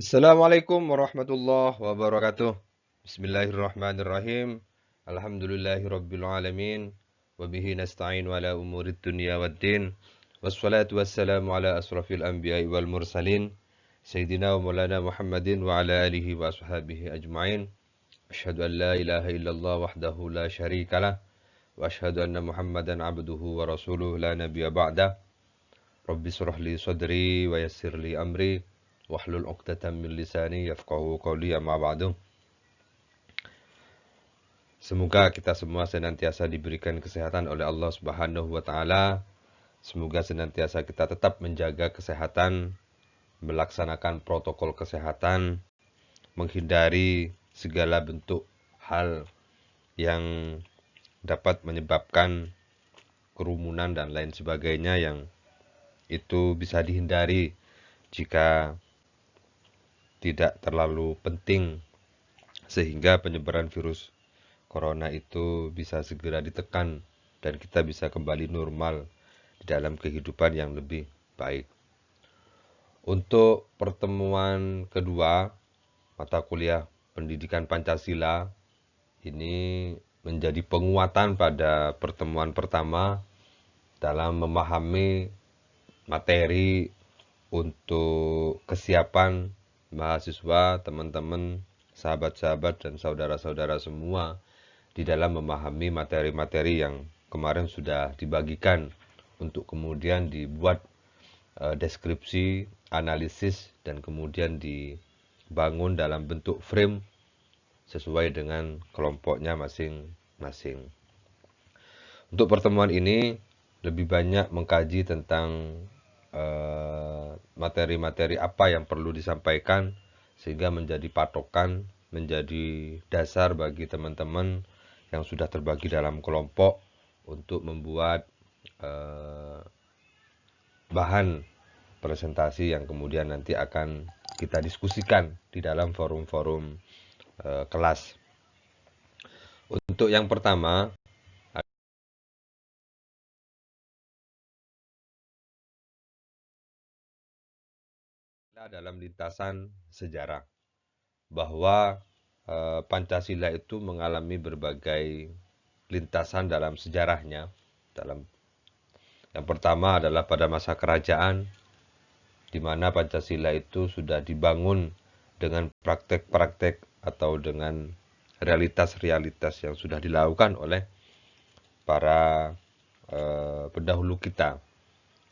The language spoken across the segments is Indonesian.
Assalamualaikum warahmatullahi wabarakatuh. Bismillahirrahmanirrahim. Alhamdulillahirabbil alamin. Wa bihi nasta'in ala umurid dunya waddin. Wassalatu wassalamu ala asrafil anbiya'i wal mursalin. Sayyidina wa maulana Muhammadin wa ala alihi wa ashabihi ajma'in. Asyhadu an la ilaha illallah wahdahu la syarikalah. Wa asyhadu anna Muhammadan abduhu wa rasuluhu la nabiyya ba'dah. Rabbi shrah li sadri wa yassir li amri wahlul 'uqdatam min lisani yafqahu qawli amma ba'du. Semoga kita semua senantiasa diberikan kesehatan oleh Allah Subhanahu wa taala. Semoga senantiasa kita tetap menjaga kesehatan, melaksanakan protokol kesehatan, menghindari segala bentuk hal yang dapat menyebabkan kerumunan dan lain sebagainya yang itu bisa dihindari jika tidak terlalu penting sehingga penyebaran virus corona itu bisa segera ditekan dan kita bisa kembali normal di dalam kehidupan yang lebih baik. Untuk pertemuan kedua mata kuliah pendidikan Pancasila ini menjadi penguatan pada pertemuan pertama dalam memahami materi untuk kesiapan mahasiswa, teman-teman, sahabat-sahabat, dan saudara-saudara semua di dalam memahami materi-materi yang kemarin sudah dibagikan untuk kemudian dibuat deskripsi, analisis, dan kemudian dibangun dalam bentuk frame sesuai dengan kelompoknya masing-masing. Untuk pertemuan ini lebih banyak mengkaji tentang materi-materi apa yang perlu disampaikan sehingga menjadi patokan, menjadi dasar bagi teman-teman yang sudah terbagi dalam kelompok untuk membuat bahan presentasi yang kemudian nanti akan kita diskusikan di dalam forum-forum kelas. Untuk yang pertama dalam lintasan sejarah bahwa Pancasila itu mengalami berbagai lintasan dalam sejarahnya. Yang pertama adalah pada masa kerajaan, di mana Pancasila itu sudah dibangun dengan praktek-praktek atau dengan realitas-realitas yang sudah dilakukan oleh para pendahulu kita,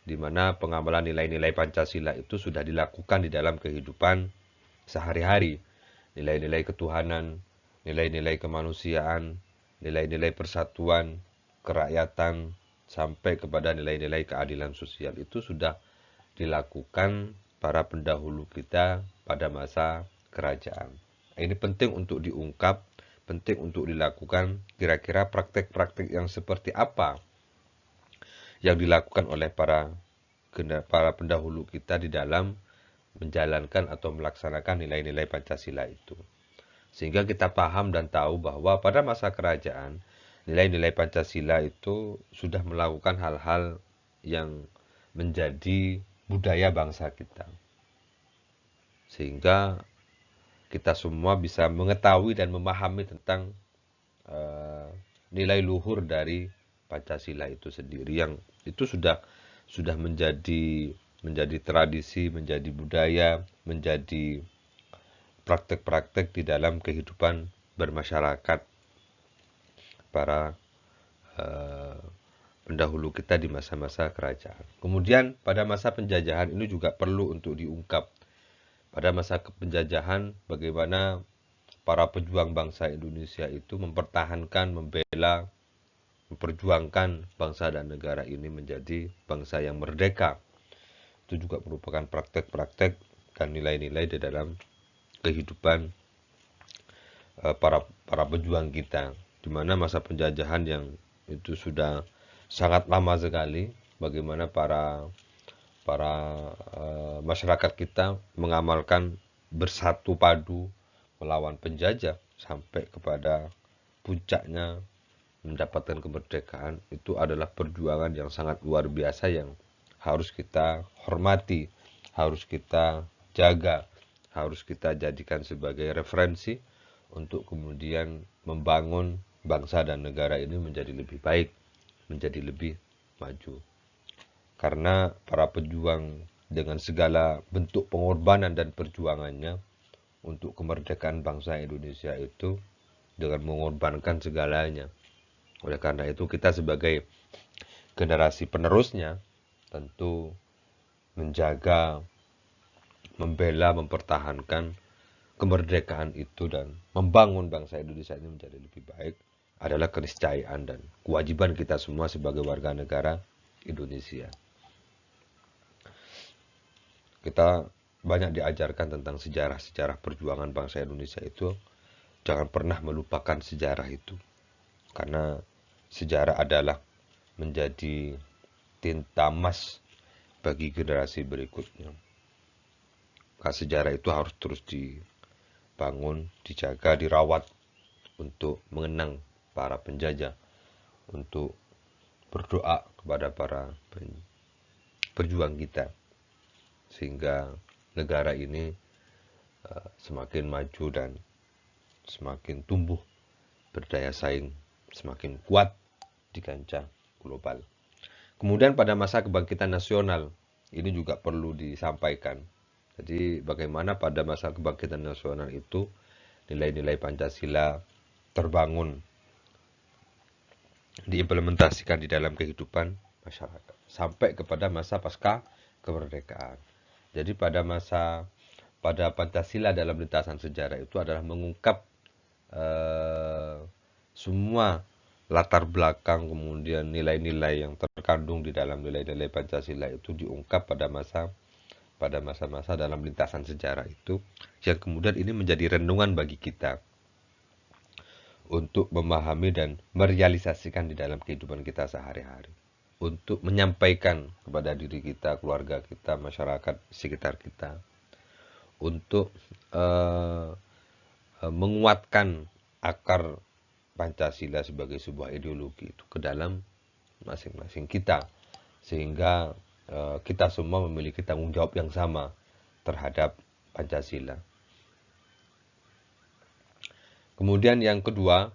di mana pengamalan nilai-nilai Pancasila itu sudah dilakukan di dalam kehidupan sehari-hari. Nilai-nilai ketuhanan, nilai-nilai kemanusiaan, nilai-nilai persatuan, kerakyatan, sampai kepada nilai-nilai keadilan sosial itu sudah dilakukan para pendahulu kita pada masa kerajaan. Ini penting untuk diungkap, penting untuk dilakukan. Kira-kira praktek-praktek yang seperti apa yang dilakukan oleh para pendahulu kita di dalam menjalankan atau melaksanakan nilai-nilai Pancasila itu. Sehingga kita paham dan tahu bahwa pada masa kerajaan, nilai-nilai Pancasila itu sudah melakukan hal-hal yang menjadi budaya bangsa kita. Sehingga kita semua bisa mengetahui dan memahami tentang nilai luhur dari Pancasila itu sendiri yang itu sudah menjadi tradisi, menjadi budaya, menjadi praktek-praktek di dalam kehidupan bermasyarakat para pendahulu kita di masa-masa kerajaan. Kemudian pada masa penjajahan ini juga perlu untuk diungkap. Pada masa penjajahan bagaimana para pejuang bangsa Indonesia itu mempertahankan, membela, memperjuangkan bangsa dan negara ini menjadi bangsa yang merdeka. Itu juga merupakan praktek-praktek dan nilai-nilai di dalam kehidupan para pejuang kita, di mana masa penjajahan yang itu sudah sangat lama sekali, bagaimana para masyarakat kita mengamalkan bersatu padu melawan penjajah sampai kepada puncaknya mendapatkan kemerdekaan. Itu adalah perjuangan yang sangat luar biasa yang harus kita hormati, harus kita jaga, harus kita jadikan sebagai referensi untuk kemudian membangun bangsa dan negara ini menjadi lebih baik, menjadi lebih maju. Karena para pejuang dengan segala bentuk pengorbanan dan perjuangannya untuk kemerdekaan bangsa Indonesia itu dengan mengorbankan segalanya. Oleh karena itu kita sebagai generasi penerusnya tentu menjaga, membela, mempertahankan kemerdekaan itu dan membangun bangsa Indonesia ini menjadi lebih baik adalah keniscayaan dan kewajiban kita semua sebagai warga negara Indonesia. Kita banyak diajarkan tentang sejarah-sejarah perjuangan bangsa Indonesia itu. Jangan pernah melupakan sejarah itu. Karena sejarah adalah menjadi tinta emas bagi generasi berikutnya. Maka sejarah itu harus terus dibangun, dijaga, dirawat untuk mengenang para penjajah, untuk berdoa kepada para pejuang kita, sehingga negara ini semakin maju dan semakin tumbuh, berdaya saing, semakin kuat di kancah global. Kemudian pada masa kebangkitan nasional, ini juga perlu disampaikan. Jadi bagaimana pada masa kebangkitan nasional itu nilai-nilai Pancasila terbangun, diimplementasikan di dalam kehidupan masyarakat sampai kepada masa pasca kemerdekaan. Jadi pada Pancasila dalam lintasan sejarah itu adalah mengungkap semua latar belakang kemudian nilai-nilai yang terkandung di dalam nilai-nilai Pancasila itu diungkap pada masa-masa dalam lintasan sejarah itu, yang kemudian ini menjadi renungan bagi kita untuk memahami dan merealisasikan di dalam kehidupan kita sehari-hari, untuk menyampaikan kepada diri kita, keluarga kita, masyarakat sekitar kita, untuk menguatkan akar Pancasila sebagai sebuah ideologi itu ke dalam masing-masing kita, sehingga kita semua memiliki tanggung jawab yang sama terhadap Pancasila. Kemudian yang kedua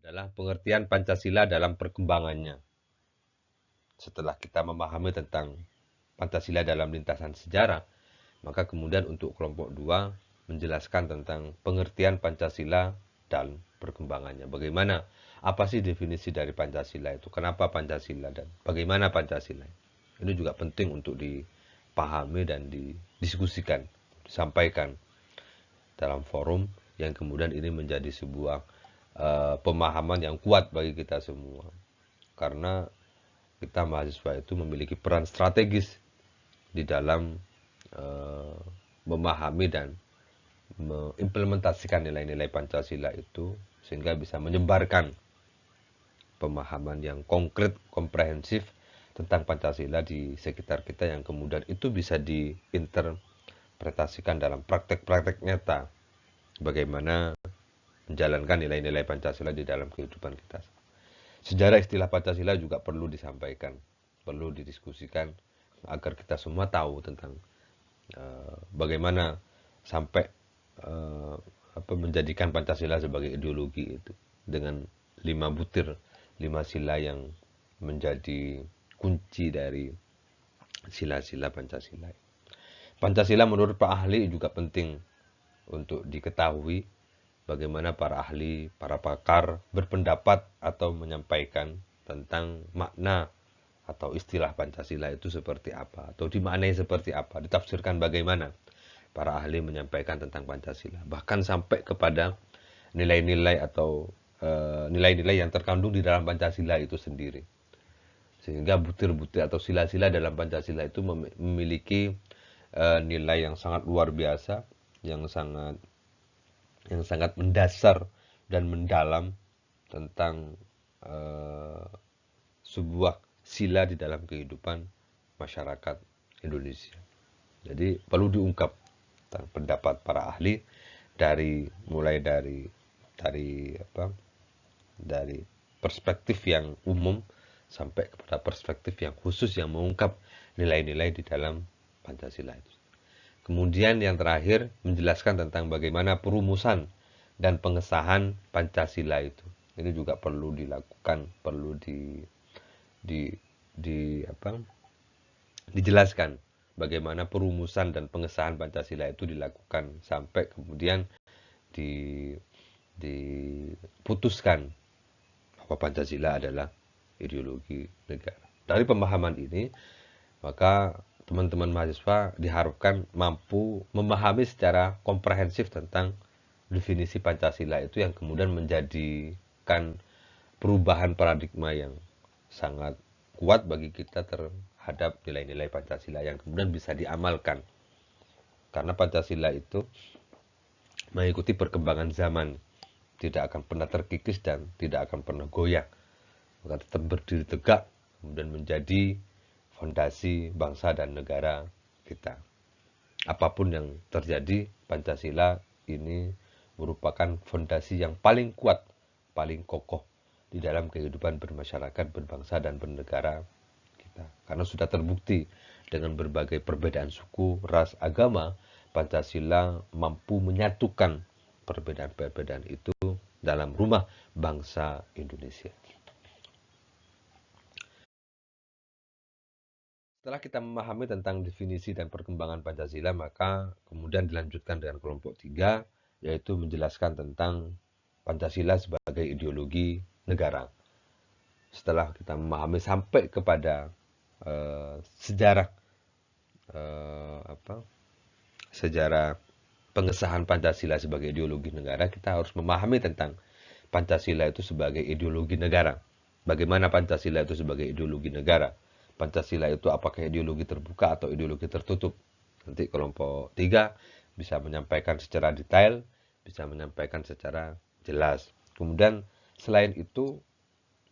adalah pengertian Pancasila dalam perkembangannya. Setelah kita memahami tentang Pancasila dalam lintasan sejarah, maka kemudian untuk kelompok 2 menjelaskan tentang pengertian Pancasila dan perkembangannya. Bagaimana, apa sih definisi dari Pancasila itu? Kenapa Pancasila dan bagaimana Pancasila? Ini juga penting untuk dipahami dan didiskusikan, disampaikan dalam forum yang kemudian ini menjadi sebuah pemahaman yang kuat bagi kita semua. Karena kita mahasiswa itu memiliki peran strategis di dalam memahami dan mengimplementasikan nilai-nilai Pancasila itu sehingga bisa menyebarkan pemahaman yang konkret, komprehensif tentang Pancasila di sekitar kita yang kemudian itu bisa diinterpretasikan dalam praktek-praktek nyata bagaimana menjalankan nilai-nilai Pancasila di dalam kehidupan kita. Sejarah istilah Pancasila juga perlu disampaikan, perlu didiskusikan agar kita semua tahu tentang bagaimana sampai menjadikan Pancasila sebagai ideologi itu dengan 5 butir, 5 sila yang menjadi kunci dari sila-sila Pancasila. Pancasila menurut Pak Ahli juga penting untuk diketahui bagaimana para ahli, para pakar berpendapat atau menyampaikan tentang makna atau istilah Pancasila itu seperti apa, atau dimaknai seperti apa, ditafsirkan bagaimana para ahli menyampaikan tentang Pancasila. Bahkan sampai kepada nilai-nilai atau nilai-nilai yang terkandung di dalam Pancasila itu sendiri. Sehingga butir-butir atau sila-sila dalam Pancasila itu memiliki nilai yang sangat luar biasa, yang sangat mendasar dan mendalam tentang sebuah sila di dalam kehidupan masyarakat Indonesia. Jadi perlu diungkap pendapat para ahli mulai dari perspektif yang umum sampai kepada perspektif yang khusus yang mengungkap nilai-nilai di dalam Pancasila itu. Kemudian yang terakhir menjelaskan tentang bagaimana perumusan dan pengesahan Pancasila itu. Ini juga perlu dilakukan, perlu dijelaskan bagaimana perumusan dan pengesahan Pancasila itu dilakukan sampai kemudian di, diputuskan bahwa Pancasila adalah ideologi negara. Dari pemahaman ini, maka teman-teman mahasiswa diharapkan mampu memahami secara komprehensif tentang definisi Pancasila itu yang kemudian menjadikan perubahan paradigma yang sangat kuat bagi kita terhadap nilai-nilai Pancasila yang kemudian bisa diamalkan. Karena Pancasila itu mengikuti perkembangan zaman, tidak akan pernah terkikis dan tidak akan pernah goyah. Maka tetap berdiri tegak, kemudian menjadi fondasi bangsa dan negara kita. Apapun yang terjadi, Pancasila ini merupakan fondasi yang paling kuat, paling kokoh di dalam kehidupan bermasyarakat, berbangsa, dan bernegara kita. Karena sudah terbukti dengan berbagai perbedaan suku, ras, agama, Pancasila mampu menyatukan perbedaan-perbedaan itu dalam rumah bangsa Indonesia. Setelah kita memahami tentang definisi dan perkembangan Pancasila, maka kemudian dilanjutkan dengan kelompok 3, yaitu menjelaskan tentang Pancasila sebagai ideologi negara. Setelah kita memahami sampai kepada sejarah sejarah pengesahan Pancasila sebagai ideologi negara, kita harus memahami tentang Pancasila itu sebagai ideologi negara. Bagaimana Pancasila itu sebagai ideologi negara? Pancasila itu apakah ideologi terbuka atau ideologi tertutup? Nanti kelompok 3 bisa menyampaikan secara detail, bisa menyampaikan secara jelas. Kemudian selain itu,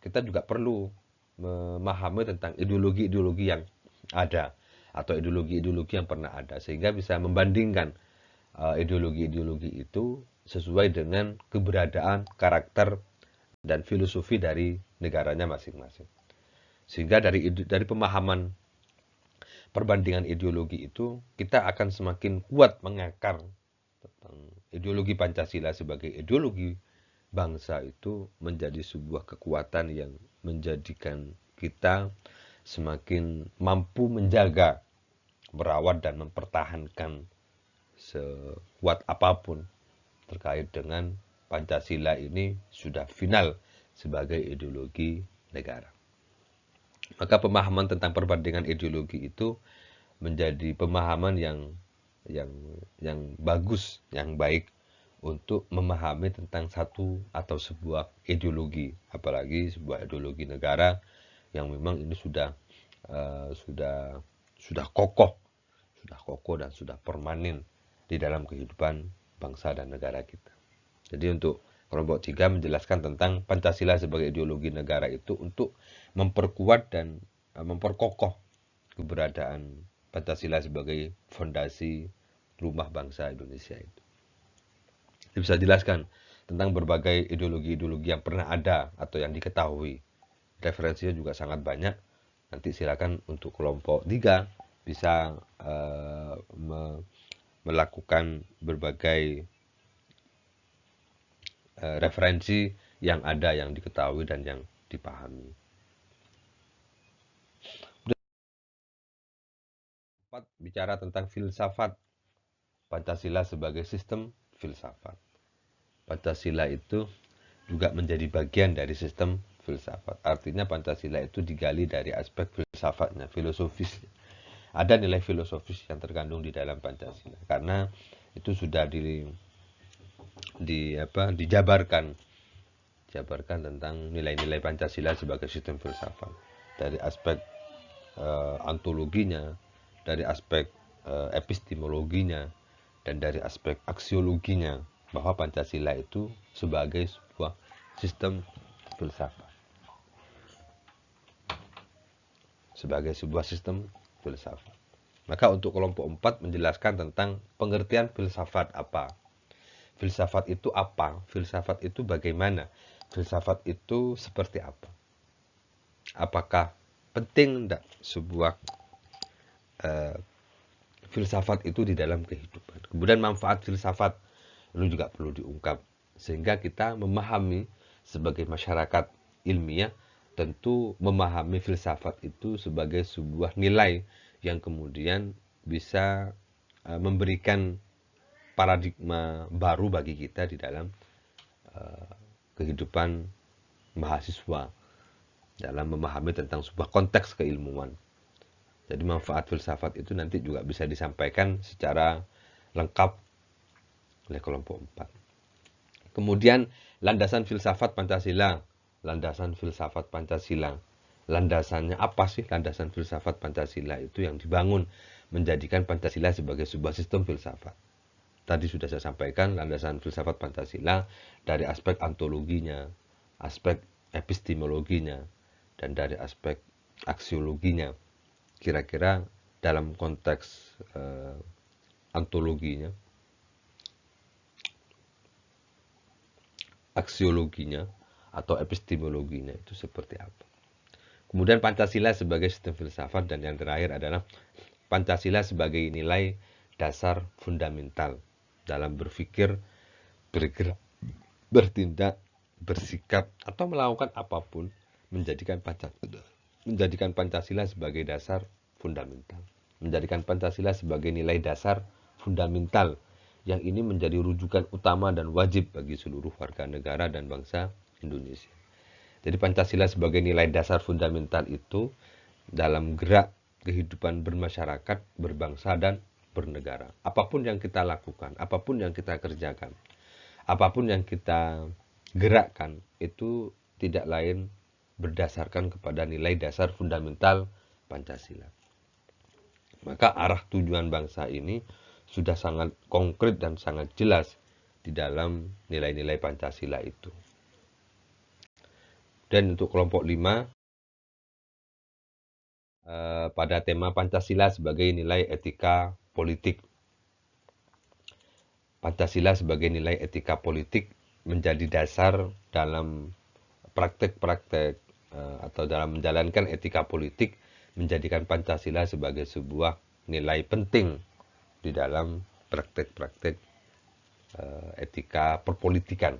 kita juga perlu memahami tentang ideologi-ideologi yang ada atau ideologi-ideologi yang pernah ada, sehingga bisa membandingkan ideologi-ideologi itu sesuai dengan keberadaan, karakter, dan filosofi dari negaranya masing-masing. Sehingga dari pemahaman perbandingan ideologi itu, kita akan semakin kuat mengakar tentang ideologi Pancasila sebagai ideologi bangsa itu menjadi sebuah kekuatan yang menjadikan kita semakin mampu menjaga, merawat, dan mempertahankan sekuat apapun terkait dengan Pancasila ini sudah final sebagai ideologi negara. Maka pemahaman tentang perbandingan ideologi itu menjadi pemahaman yang bagus, yang baik untuk memahami tentang satu atau sebuah ideologi, apalagi sebuah ideologi negara yang memang ini sudah kokoh, dan sudah permanen di dalam kehidupan bangsa dan negara kita. Jadi untuk kelompok 3 menjelaskan tentang Pancasila sebagai ideologi negara itu untuk memperkuat dan memperkokoh keberadaan Pancasila sebagai fondasi rumah bangsa Indonesia itu. Jadi bisa jelaskan tentang berbagai ideologi-ideologi yang pernah ada atau yang diketahui. Referensinya juga sangat banyak. Nanti silakan untuk kelompok 3 bisa melakukan berbagai referensi yang ada, yang diketahui dan yang dipahami. Bicara tentang filsafat Pancasila sebagai sistem filsafat. Pancasila itu juga menjadi bagian dari sistem filsafat. Artinya Pancasila itu digali dari aspek filsafatnya, filosofis. Ada nilai filosofis yang terkandung di dalam Pancasila karena itu sudah dijabarkan tentang nilai-nilai Pancasila sebagai sistem filsafat dari aspek ontologinya, dari aspek epistemologinya, dan dari aspek aksiologinya, bahwa Pancasila itu sebagai sebuah sistem filsafat. Sebagai sebuah sistem filsafat. Maka untuk kelompok 4 menjelaskan tentang pengertian filsafat apa. Filsafat itu apa? Filsafat itu bagaimana? Filsafat itu seperti apa? Apakah penting tidak sebuah filsafat itu di dalam kehidupan. Kemudian manfaat filsafat ini juga perlu diungkap, sehingga kita memahami sebagai masyarakat ilmiah, tentu memahami filsafat itu sebagai sebuah nilai yang kemudian bisa memberikan paradigma baru bagi kita di dalam kehidupan mahasiswa dalam memahami tentang sebuah konteks keilmuan. Jadi manfaat filsafat itu nanti juga bisa disampaikan secara lengkap oleh kelompok 4. Kemudian landasan filsafat Pancasila. Landasan filsafat Pancasila. Landasannya apa sih landasan filsafat Pancasila itu yang dibangun menjadikan Pancasila sebagai sebuah sistem filsafat. Tadi sudah saya sampaikan landasan filsafat Pancasila dari aspek ontologinya, aspek epistemologinya, dan dari aspek aksiologinya. Kira-kira dalam konteks ontologinya, aksiologinya, atau epistemologinya itu seperti apa. Kemudian Pancasila sebagai sistem filsafat, dan yang terakhir adalah Pancasila sebagai nilai dasar fundamental dalam berpikir, bergerak, bertindak, bersikap, atau melakukan apapun, menjadikan Pancasila sebagai dasar fundamental. Menjadikan Pancasila sebagai nilai dasar fundamental yang ini menjadi rujukan utama dan wajib bagi seluruh warga negara dan bangsa Indonesia. Jadi Pancasila sebagai nilai dasar fundamental itu dalam gerak kehidupan bermasyarakat, berbangsa, dan bernegara. Apapun yang kita lakukan, apapun yang kita kerjakan, apapun yang kita gerakkan, itu tidak lain berdasarkan kepada nilai dasar fundamental Pancasila. Maka arah tujuan bangsa ini sudah sangat konkret dan sangat jelas di dalam nilai-nilai Pancasila itu. Dan untuk kelompok 5, pada tema Pancasila sebagai nilai etika politik. Pancasila sebagai nilai etika politik menjadi dasar dalam praktek-praktek atau dalam menjalankan etika politik, menjadikan Pancasila sebagai sebuah nilai penting di dalam praktek-praktek etika perpolitikan.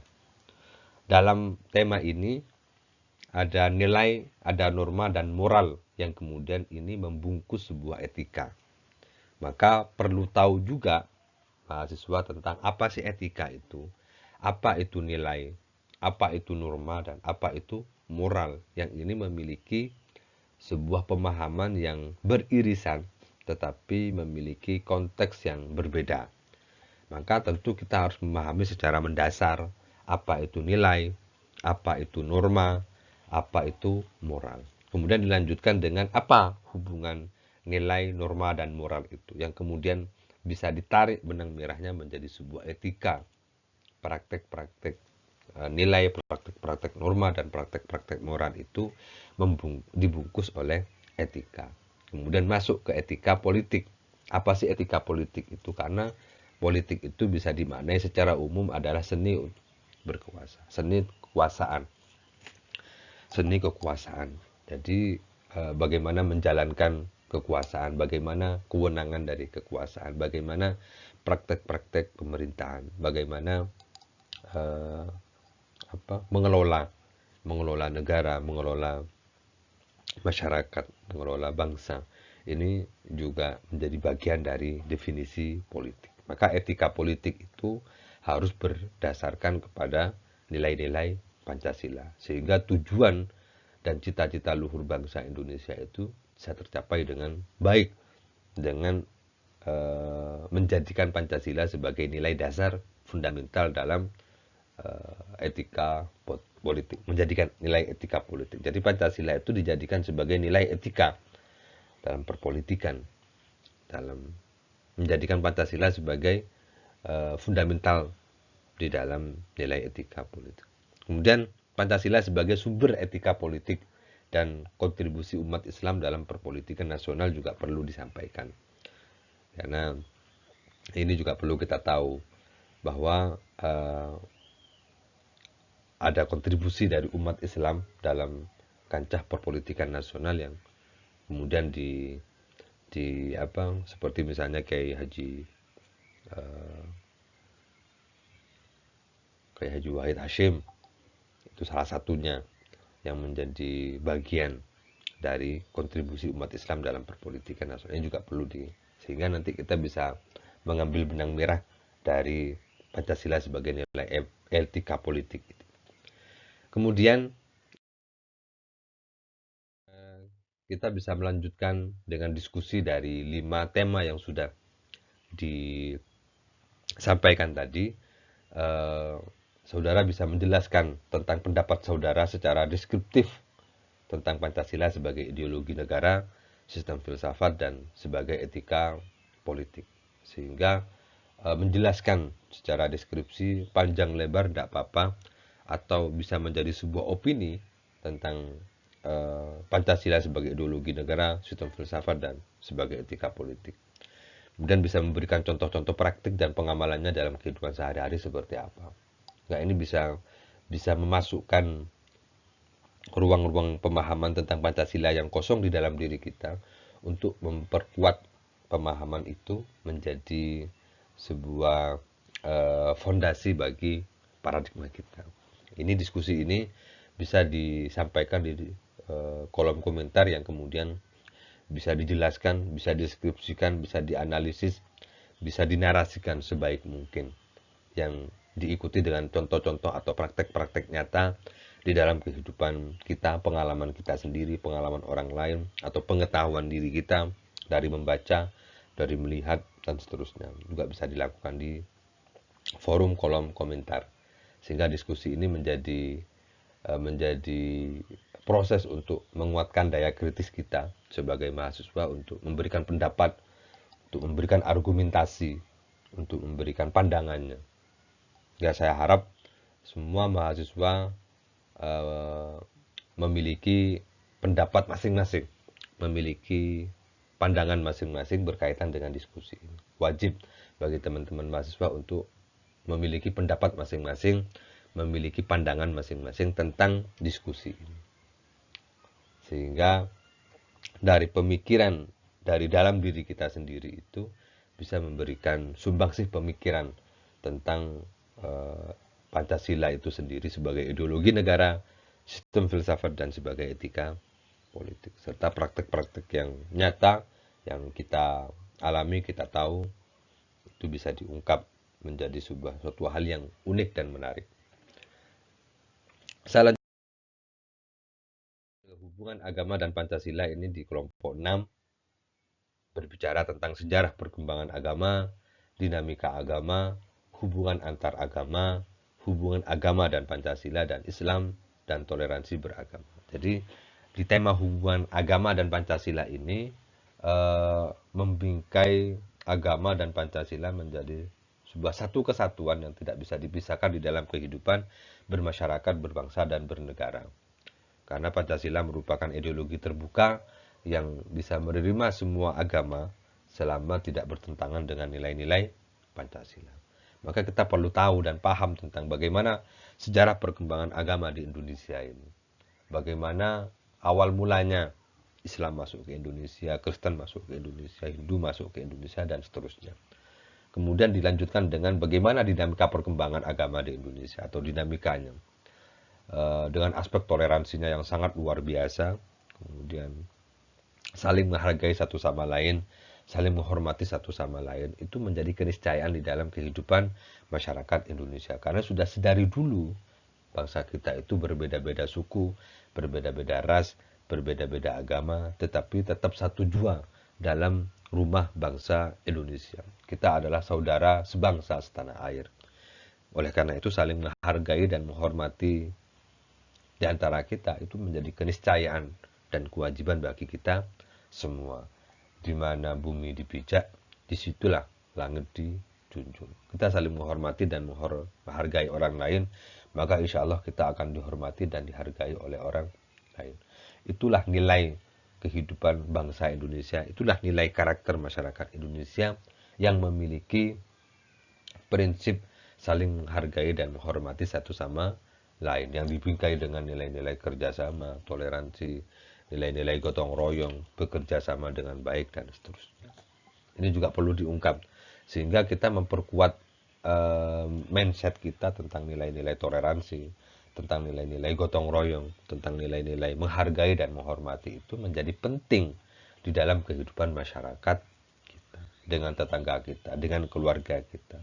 Dalam tema ini ada nilai, ada norma dan moral yang kemudian ini membungkus sebuah etika. Maka perlu tahu juga mahasiswa tentang apa sih etika itu, apa itu nilai, apa itu norma, dan apa itu moral, yang ini memiliki sebuah pemahaman yang beririsan tetapi memiliki konteks yang berbeda. Maka tentu kita harus memahami secara mendasar apa itu nilai, apa itu norma, apa itu moral. Kemudian dilanjutkan dengan apa hubungan nilai, norma, dan moral itu, yang kemudian bisa ditarik benang merahnya menjadi sebuah etika, praktek-praktek nilai, praktek-praktek norma, dan praktek-praktek moral itu dibungkus oleh etika. Kemudian masuk ke etika politik. Apa sih etika politik itu? Karena politik itu bisa dimaknai secara umum adalah seni berkuasa, seni kekuasaan. Seni kekuasaan. Jadi bagaimana menjalankan kekuasaan, bagaimana kewenangan dari kekuasaan, bagaimana praktek-praktek pemerintahan, bagaimana mengelola negara, mengelola masyarakat, mengelola bangsa. Ini juga menjadi bagian dari definisi politik. Maka etika politik itu harus berdasarkan kepada nilai-nilai Pancasila, sehingga tujuan dan cita-cita luhur bangsa Indonesia itu bisa tercapai dengan baik, dengan menjadikan Pancasila sebagai nilai dasar fundamental dalam etika politik, menjadikan nilai etika politik. Jadi Pancasila itu dijadikan sebagai nilai etika dalam perpolitikan, dalam menjadikan Pancasila sebagai fundamental di dalam nilai etika politik. Kemudian Pancasila sebagai sumber etika politik dan kontribusi umat Islam dalam perpolitikan nasional juga perlu disampaikan. Karena ini juga perlu kita tahu bahwa ada kontribusi dari umat Islam dalam kancah perpolitikan nasional yang kemudian di apa, seperti misalnya eh, Kiai Haji Wahid Hashim, itu salah satunya yang menjadi bagian dari kontribusi umat Islam dalam perpolitikan nasional. Ini juga perlu sehingga nanti kita bisa mengambil benang merah dari Pancasila sebagai nilai etika politik. Kemudian kita bisa melanjutkan dengan diskusi dari 5 tema yang sudah disampaikan tadi. Eh, Saudara bisa menjelaskan tentang pendapat saudara secara deskriptif tentang Pancasila sebagai ideologi negara, sistem filsafat, dan sebagai etika politik. Sehingga menjelaskan secara deskripsi panjang lebar tidak apa-apa, atau bisa menjadi sebuah opini tentang Pancasila sebagai ideologi negara, sistem filsafat, dan sebagai etika politik. Kemudian bisa memberikan contoh-contoh praktik dan pengamalannya dalam kehidupan sehari-hari seperti apa. Nah, ini bisa memasukkan ruang-ruang pemahaman tentang Pancasila yang kosong di dalam diri kita untuk memperkuat pemahaman itu menjadi sebuah fondasi bagi paradigma kita. Ini diskusi ini bisa disampaikan di kolom komentar yang kemudian bisa dijelaskan, bisa deskripsikan, bisa dianalisis, bisa dinarasikan sebaik mungkin, yang diikuti dengan contoh-contoh atau praktek-praktek nyata di dalam kehidupan kita, pengalaman kita sendiri, pengalaman orang lain, atau pengetahuan diri kita dari membaca, dari melihat, dan seterusnya. Juga bisa dilakukan di forum kolom komentar, sehingga diskusi ini menjadi proses untuk menguatkan daya kritis kita sebagai mahasiswa untuk memberikan pendapat, untuk memberikan argumentasi, untuk memberikan pandangannya. Ya, saya harap semua mahasiswa eh, memiliki pendapat masing-masing, memiliki pandangan masing-masing berkaitan dengan diskusi ini. Wajib bagi teman-teman mahasiswa untuk memiliki pendapat masing-masing, memiliki pandangan masing-masing tentang diskusi ini. Sehingga dari pemikiran dari dalam diri kita sendiri itu bisa memberikan sumbangsih pemikiran tentang Pancasila itu sendiri sebagai ideologi negara, sistem filsafat, dan sebagai etika politik, serta praktek-praktek yang nyata yang kita alami, kita tahu, itu bisa diungkap menjadi suatu hal yang unik dan menarik. Selanjutnya, hubungan agama dan Pancasila ini di kelompok 6 berbicara tentang sejarah perkembangan agama, dinamika agama, hubungan antar agama, hubungan agama dan Pancasila dan Islam, dan toleransi beragama. Jadi di tema hubungan agama dan Pancasila ini membingkai agama dan Pancasila menjadi sebuah satu kesatuan yang tidak bisa dipisahkan di dalam kehidupan bermasyarakat, berbangsa, dan bernegara. Karena Pancasila merupakan ideologi terbuka yang bisa menerima semua agama selama tidak bertentangan dengan nilai-nilai Pancasila. Maka kita perlu tahu dan paham tentang bagaimana sejarah perkembangan agama di Indonesia ini. Bagaimana awal mulanya Islam masuk ke Indonesia, Kristen masuk ke Indonesia, Hindu masuk ke Indonesia, dan seterusnya. Kemudian dilanjutkan dengan bagaimana dinamika perkembangan agama di Indonesia atau dinamikanya. Dengan aspek toleransinya yang sangat luar biasa, kemudian saling menghargai satu sama lain, saling menghormati satu sama lain, itu menjadi keniscayaan di dalam kehidupan masyarakat Indonesia. Karena sudah sedari dulu bangsa kita itu berbeda-beda suku, berbeda-beda ras, berbeda-beda agama, tetapi tetap satu jua dalam rumah bangsa Indonesia. Kita adalah saudara sebangsa setanah air. Oleh karena itu saling menghargai dan menghormati di antara kita itu menjadi keniscayaan dan kewajiban bagi kita semua. Di mana bumi dipijak, disitulah langit dijunjung. Kita saling menghormati dan menghargai orang lain, maka insya Allah kita akan dihormati dan dihargai oleh orang lain. Itulah nilai kehidupan bangsa Indonesia, itulah nilai karakter masyarakat Indonesia yang memiliki prinsip saling menghargai dan menghormati satu sama lain, yang dibingkai dengan nilai-nilai kerjasama, toleransi, nilai-nilai gotong royong, bekerja sama dengan baik, dan seterusnya. Ini juga perlu diungkap, sehingga kita memperkuat mindset kita tentang nilai-nilai toleransi, tentang nilai-nilai gotong royong, tentang nilai-nilai menghargai dan menghormati itu menjadi penting di dalam kehidupan masyarakat kita, dengan tetangga kita, dengan keluarga kita,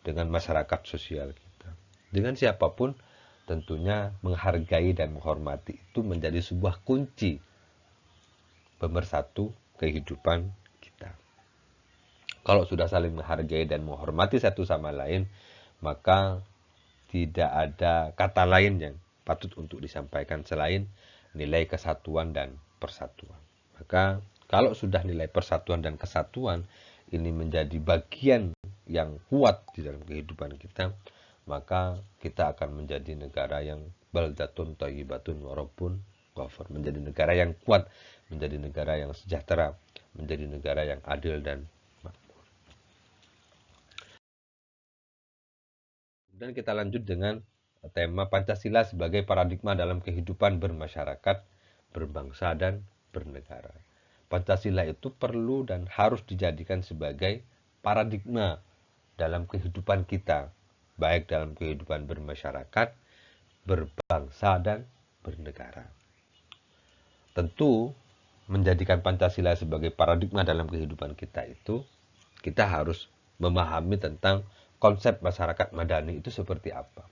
dengan masyarakat sosial kita, dengan siapapun. Tentunya menghargai dan menghormati itu menjadi sebuah kunci pemersatu kehidupan kita. Kalau sudah saling menghargai dan menghormati satu sama lain, maka tidak ada kata lain yang patut untuk disampaikan selain nilai kesatuan dan persatuan. Maka kalau sudah nilai persatuan dan kesatuan ini menjadi bagian yang kuat di dalam kehidupan kita, maka kita akan menjadi negara yang baldatun thayyibatun warabun ghafur, menjadi negara yang kuat, menjadi negara yang sejahtera, menjadi negara yang adil dan makmur. Kemudian kita lanjut dengan tema Pancasila sebagai paradigma dalam kehidupan bermasyarakat, berbangsa, dan bernegara. Pancasila itu perlu dan harus dijadikan sebagai paradigma dalam kehidupan kita, baik dalam kehidupan bermasyarakat, berbangsa, dan bernegara. Tentu, menjadikan Pancasila sebagai paradigma dalam kehidupan kita itu, kita harus memahami tentang konsep masyarakat madani itu seperti apa.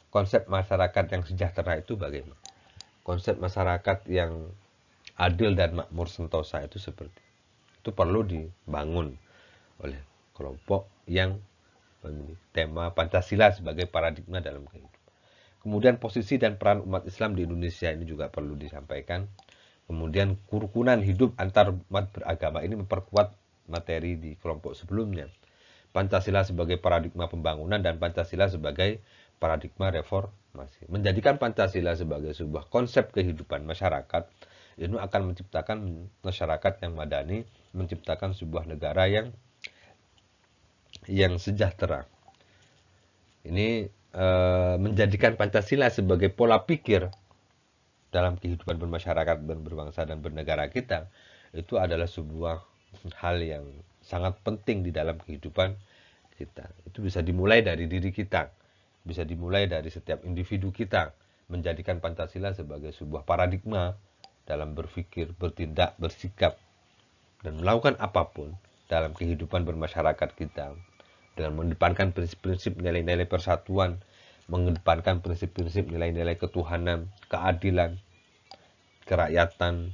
Konsep masyarakat yang sejahtera itu bagaimana. Konsep masyarakat yang adil dan makmur sentosa itu seperti itu perlu dibangun oleh kelompok yang tema Pancasila sebagai paradigma dalam kehidupan. Kemudian posisi dan peran umat Islam di Indonesia ini juga perlu disampaikan. Kemudian kerukunan hidup antar umat beragama ini memperkuat materi di kelompok sebelumnya. Pancasila sebagai paradigma pembangunan dan Pancasila sebagai paradigma reformasi. Menjadikan Pancasila sebagai sebuah konsep kehidupan masyarakat, ini akan menciptakan masyarakat yang madani, menciptakan sebuah negara yang sejahtera. Ini menjadikan Pancasila sebagai pola pikir dalam kehidupan bermasyarakat dan berbangsa dan bernegara kita, itu adalah sebuah hal yang sangat penting di dalam kehidupan kita. Itu bisa dimulai dari diri kita, bisa dimulai dari setiap individu kita, menjadikan Pancasila sebagai sebuah paradigma dalam berpikir, bertindak, bersikap, dan melakukan apapun dalam kehidupan bermasyarakat kita, dengan mengedepankan prinsip-prinsip nilai-nilai persatuan, mengedepankan prinsip-prinsip nilai-nilai ketuhanan, keadilan, kerakyatan,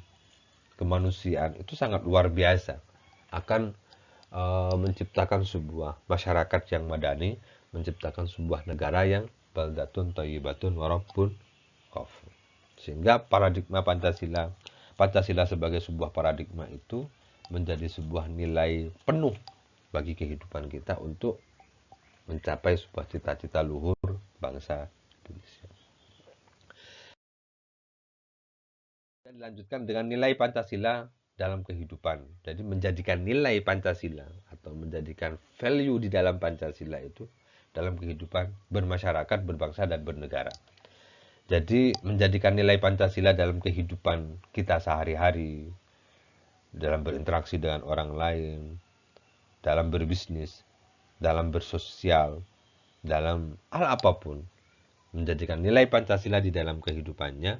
kemanusiaan, itu sangat luar biasa. Akan menciptakan sebuah masyarakat yang madani, menciptakan sebuah negara yang baldatun thayyibatun warabun ghafur. Sehingga paradigma Pancasila sebagai sebuah paradigma itu menjadi sebuah nilai penuh bagi kehidupan kita untuk mencapai sebuah cita-cita luhur bangsa Indonesia. Dan dilanjutkan dengan nilai Pancasila dalam kehidupan. Jadi menjadikan nilai Pancasila atau menjadikan value di dalam Pancasila itu dalam kehidupan bermasyarakat, berbangsa, dan bernegara. Jadi menjadikan nilai Pancasila dalam kehidupan kita sehari-hari, dalam berinteraksi dengan orang lain, dalam berbisnis, dalam bersosial, dalam hal apapun, menjadikan nilai Pancasila di dalam kehidupannya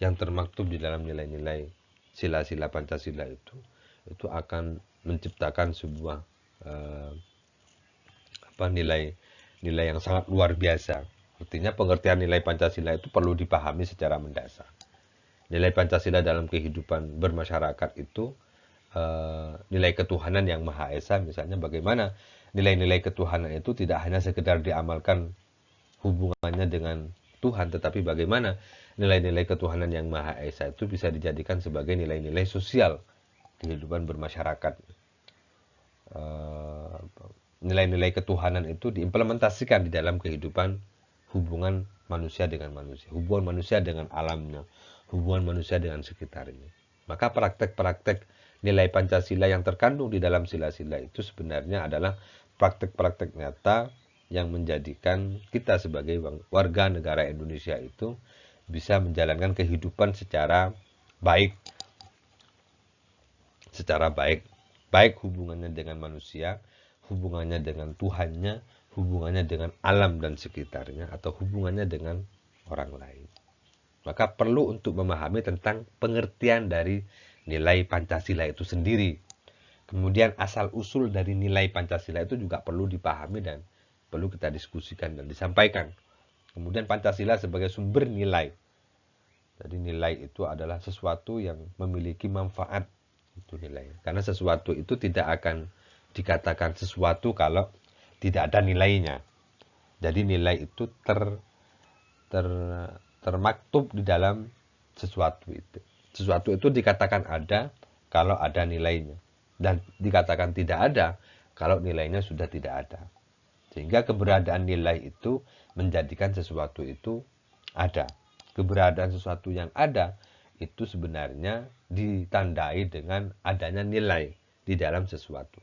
yang termaktub di dalam nilai-nilai sila-sila Pancasila itu akan menciptakan sebuah nilai yang sangat luar biasa. Artinya pengertian nilai Pancasila itu perlu dipahami secara mendasar. Nilai Pancasila dalam kehidupan bermasyarakat itu nilai ketuhanan yang Maha Esa, misalnya bagaimana nilai-nilai ketuhanan itu tidak hanya sekedar diamalkan hubungannya dengan Tuhan, tetapi bagaimana nilai-nilai ketuhanan yang Maha Esa itu bisa dijadikan sebagai nilai-nilai sosial kehidupan bermasyarakat. Nilai-nilai ketuhanan itu diimplementasikan di dalam kehidupan hubungan manusia dengan manusia, hubungan manusia dengan alamnya, hubungan manusia dengan sekitarnya. Maka praktek-praktek nilai Pancasila yang terkandung di dalam sila-sila itu sebenarnya adalah praktek-praktek nyata yang menjadikan kita sebagai warga negara Indonesia itu bisa menjalankan kehidupan secara baik, secara baik, baik hubungannya dengan manusia, hubungannya dengan Tuhannya, hubungannya dengan alam dan sekitarnya, atau hubungannya dengan orang lain. Maka perlu untuk memahami tentang pengertian dari nilai Pancasila itu sendiri. Kemudian asal-usul dari nilai Pancasila itu juga perlu dipahami dan perlu kita diskusikan dan disampaikan. Kemudian Pancasila sebagai sumber nilai. Jadi nilai itu adalah sesuatu yang memiliki manfaat. Itu nilai. Karena sesuatu itu tidak akan dikatakan sesuatu kalau tidak ada nilainya. Jadi nilai itu termaktub di dalam sesuatu itu. Sesuatu itu dikatakan ada kalau ada nilainya. Dan dikatakan tidak ada kalau nilainya sudah tidak ada. Sehingga keberadaan nilai itu menjadikan sesuatu itu ada. Keberadaan sesuatu yang ada itu sebenarnya ditandai dengan adanya nilai di dalam sesuatu.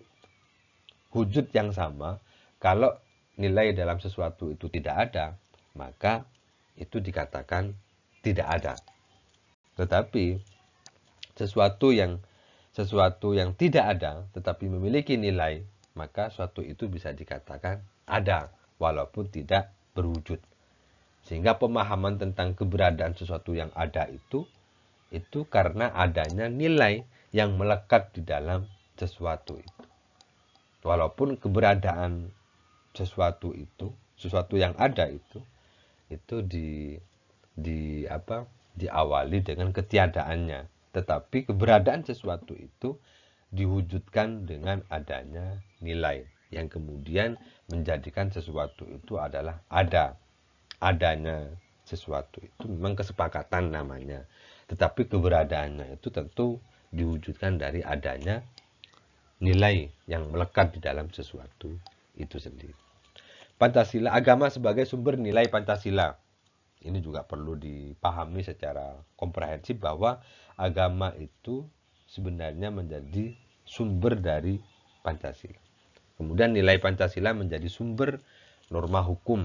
Wujud yang sama, kalau nilai dalam sesuatu itu tidak ada, maka itu dikatakan tidak ada. Tetapi sesuatu yang tidak ada tetapi memiliki nilai, maka suatu itu bisa dikatakan ada walaupun tidak berwujud. Sehingga pemahaman tentang keberadaan sesuatu yang ada itu karena adanya nilai yang melekat di dalam sesuatu itu. Walaupun keberadaan sesuatu yang ada itu diawali dengan ketiadaannya, tetapi keberadaan sesuatu itu diwujudkan dengan adanya nilai yang kemudian menjadikan sesuatu itu adalah ada. Adanya sesuatu itu memang kesepakatan namanya, tetapi keberadaannya itu tentu diwujudkan dari adanya nilai yang melekat di dalam sesuatu itu sendiri. Pancasila, agama sebagai sumber nilai Pancasila. Ini juga perlu dipahami secara komprehensif bahwa agama itu sebenarnya menjadi sumber dari Pancasila. Kemudian nilai Pancasila menjadi sumber norma hukum.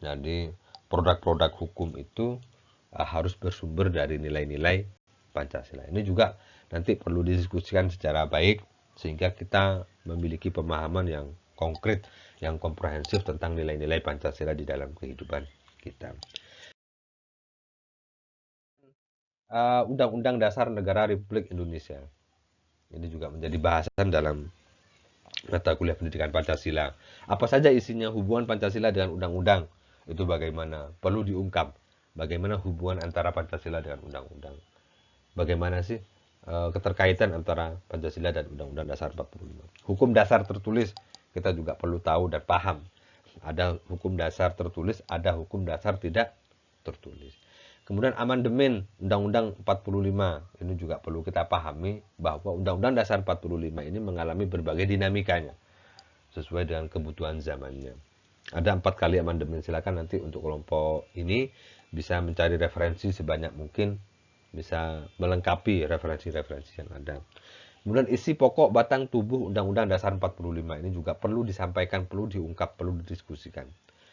Jadi produk-produk hukum itu harus bersumber dari nilai-nilai Pancasila. Ini juga nanti perlu didiskusikan secara baik sehingga kita memiliki pemahaman yang konkret, yang komprehensif tentang nilai-nilai Pancasila di dalam kehidupan kita. Undang-Undang Dasar Negara Republik Indonesia. Ini juga menjadi bahasan dalam mata kuliah pendidikan Pancasila. Apa saja isinya, hubungan Pancasila dengan undang-undang? Itu bagaimana? Perlu diungkap. Bagaimana hubungan antara Pancasila dengan undang-undang? Bagaimana sih keterkaitan antara Pancasila dan Undang-Undang Dasar 45? Hukum dasar tertulis kita juga perlu tahu dan paham. Ada hukum dasar tertulis, ada hukum dasar tidak tertulis. Kemudian amandemen Undang-Undang 45, ini juga perlu kita pahami bahwa Undang-Undang Dasar 45 ini mengalami berbagai dinamikanya sesuai dengan kebutuhan zamannya. Ada 4 kali amandemen, silakan nanti untuk kelompok ini bisa mencari referensi sebanyak mungkin, bisa melengkapi referensi-referensi yang ada. Kemudian isi pokok batang tubuh Undang-Undang Dasar 45 ini juga perlu disampaikan, perlu diungkap, perlu didiskusikan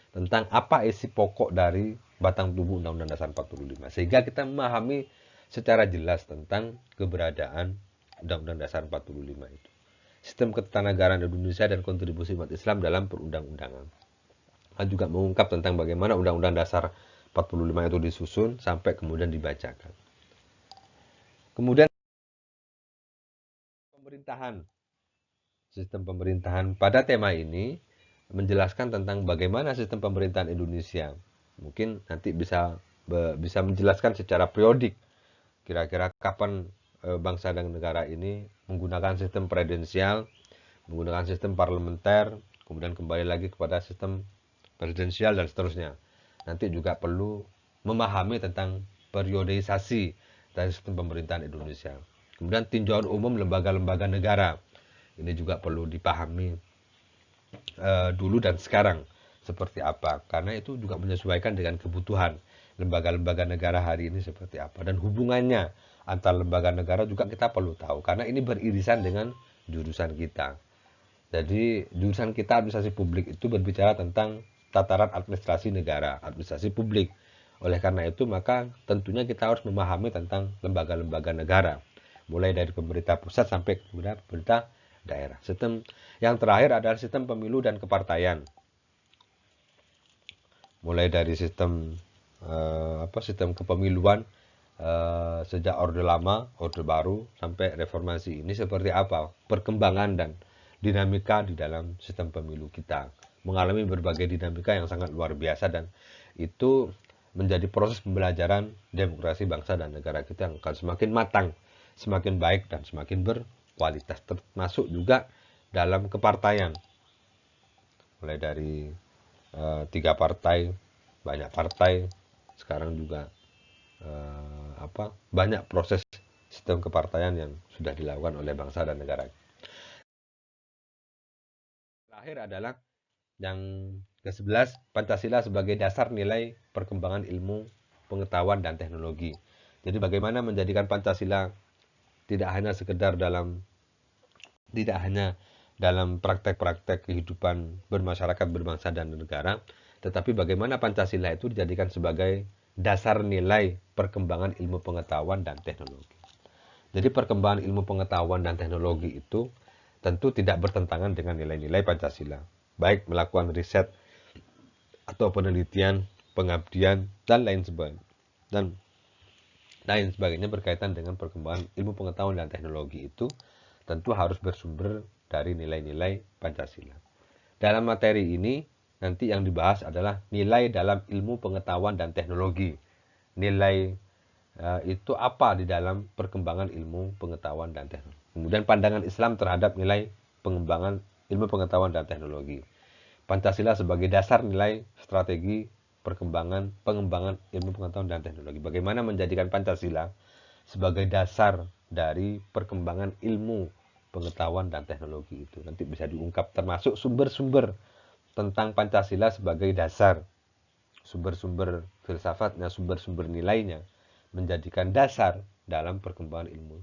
tentang apa isi pokok dari batang tubuh Undang-Undang Dasar 45 sehingga kita memahami secara jelas tentang keberadaan Undang-Undang Dasar 45 itu. Sistem ketatanegaraan Indonesia dan kontribusi umat Islam dalam perundang-undangan. Juga mengungkap tentang bagaimana Undang-Undang Dasar 45 itu disusun sampai kemudian dibacakan. Kemudian pemerintahan. Sistem pemerintahan pada tema ini menjelaskan tentang bagaimana sistem pemerintahan Indonesia. Mungkin nanti bisa menjelaskan secara periodik kira-kira kapan bangsa dan negara ini menggunakan sistem presidensial, menggunakan sistem parlementer, kemudian kembali lagi kepada sistem presidensial dan seterusnya. Nanti juga perlu memahami tentang periodisasi dari sistem pemerintahan Indonesia. Kemudian tinjauan umum lembaga-lembaga negara. Ini juga perlu dipahami dulu dan sekarang seperti apa. Karena itu juga menyesuaikan dengan kebutuhan lembaga-lembaga negara hari ini seperti apa. Dan hubungannya antar lembaga negara juga kita perlu tahu. Karena ini beririsan dengan jurusan kita. Jadi jurusan kita administrasi publik itu berbicara tentang tataran administrasi negara, administrasi publik. Oleh karena itu, maka tentunya kita harus memahami tentang lembaga-lembaga negara, mulai dari pemerintah pusat sampai kemudian pemerintah daerah. Sistem yang terakhir adalah sistem pemilu dan kepartaian. Mulai dari sistem kepemiluan sejak Orde Lama, Orde Baru sampai reformasi ini seperti apa perkembangan dan dinamika di dalam sistem pemilu kita. Mengalami berbagai dinamika yang sangat luar biasa dan itu menjadi proses pembelajaran demokrasi bangsa dan negara kita yang akan semakin matang, semakin baik dan semakin berkualitas, termasuk juga dalam kepartaian. Mulai dari 3 partai, banyak partai, sekarang juga banyak proses sistem kepartaian yang sudah dilakukan oleh bangsa dan negara. Terakhir adalah yang ke-11, Pancasila sebagai dasar nilai perkembangan ilmu, pengetahuan, dan teknologi. Jadi bagaimana menjadikan Pancasila tidak hanya dalam praktek-praktek kehidupan bermasyarakat, berbangsa, dan negara, tetapi bagaimana Pancasila itu dijadikan sebagai dasar nilai perkembangan ilmu pengetahuan dan teknologi. Jadi perkembangan ilmu pengetahuan dan teknologi itu tentu tidak bertentangan dengan nilai-nilai Pancasila, baik melakukan riset atau penelitian, pengabdian, dan lain sebagainya berkaitan dengan perkembangan ilmu pengetahuan dan teknologi itu tentu harus bersumber dari nilai-nilai Pancasila. Dalam materi ini nanti yang dibahas adalah nilai dalam ilmu pengetahuan dan teknologi. Nilai itu apa di dalam perkembangan ilmu pengetahuan dan teknologi. Kemudian pandangan Islam terhadap nilai pengembangan ilmu pengetahuan dan teknologi. Pancasila sebagai dasar nilai strategi pengembangan ilmu pengetahuan dan teknologi. Bagaimana menjadikan Pancasila sebagai dasar dari perkembangan ilmu pengetahuan dan teknologi itu. Nanti bisa diungkap termasuk sumber-sumber tentang Pancasila sebagai dasar, sumber-sumber filsafatnya, sumber-sumber nilainya, menjadikan dasar dalam perkembangan ilmu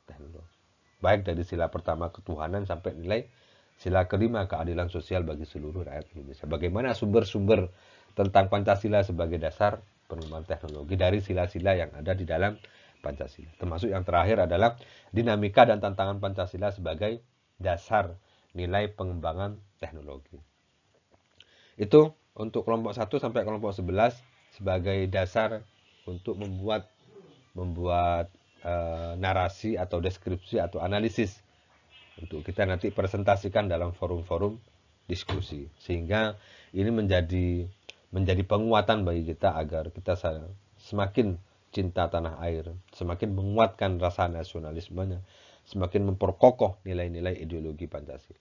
teknologi. Baik dari sila pertama ketuhanan sampai nilai sila kelima keadilan sosial bagi seluruh rakyat Indonesia. Bagaimana sumber-sumber tentang Pancasila sebagai dasar pengembangan teknologi dari sila-sila yang ada di dalam Pancasila. Termasuk yang terakhir adalah dinamika dan tantangan Pancasila sebagai dasar nilai pengembangan teknologi. Itu untuk kelompok 1 sampai kelompok 11 sebagai dasar untuk membuat narasi atau deskripsi atau analisis untuk kita nanti presentasikan dalam forum-forum diskusi, sehingga ini menjadi penguatan bagi kita agar kita semakin cinta tanah air, semakin menguatkan rasa nasionalismenya, semakin memperkokoh nilai-nilai ideologi Pancasila.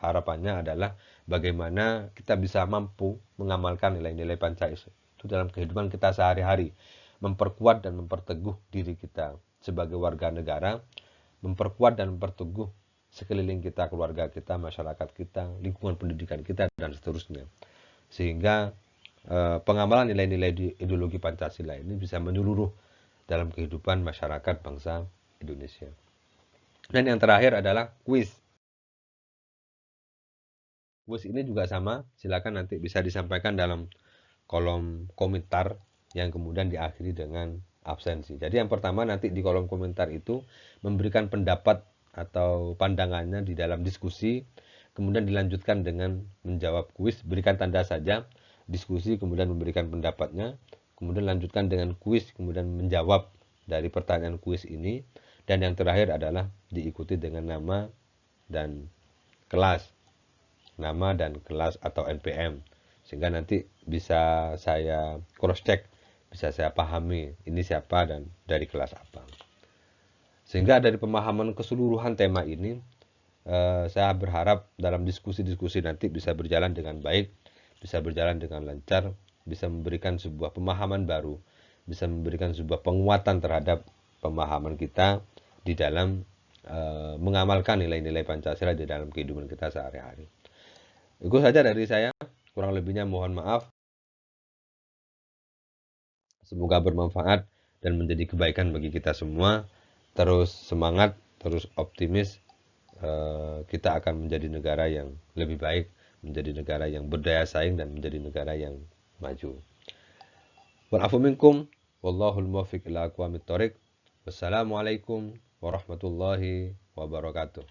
Harapannya adalah bagaimana kita bisa mampu mengamalkan nilai-nilai Pancasila itu dalam kehidupan kita sehari-hari, memperkuat dan memperteguh diri kita sebagai warga negara, memperkuat dan memperteguh sekeliling kita, keluarga kita, masyarakat kita, lingkungan pendidikan kita, dan seterusnya. Sehingga pengamalan nilai-nilai ideologi Pancasila ini bisa menyeluruh dalam kehidupan masyarakat bangsa Indonesia. Dan yang terakhir adalah kuis. Kuis ini juga sama, silakan nanti bisa disampaikan dalam kolom komentar yang kemudian diakhiri dengan absensi. Jadi yang pertama nanti di kolom komentar itu memberikan pendapat atau pandangannya di dalam diskusi, kemudian dilanjutkan dengan menjawab kuis, berikan tanda saja, diskusi, kemudian memberikan pendapatnya, kemudian lanjutkan dengan kuis, kemudian menjawab dari pertanyaan kuis ini, dan yang terakhir adalah diikuti dengan nama dan kelas atau NPM, sehingga nanti bisa saya cross check, bisa saya pahami ini siapa dan dari kelas apa. Sehingga dari pemahaman keseluruhan tema ini, saya berharap dalam diskusi-diskusi nanti bisa berjalan dengan baik, bisa berjalan dengan lancar, bisa memberikan sebuah pemahaman baru, bisa memberikan sebuah penguatan terhadap pemahaman kita di dalam mengamalkan nilai-nilai Pancasila di dalam kehidupan kita sehari-hari. Itu saja dari saya, kurang lebihnya mohon maaf. Semoga bermanfaat dan menjadi kebaikan bagi kita semua. Terus semangat, terus optimis. Kita akan menjadi negara yang lebih baik, menjadi negara yang berdaya saing, dan menjadi negara yang maju. Wal afu minkum wallahul muwaffiq ila aqwamit thoriq. Wassalamualaikum warahmatullahi wabarakatuh.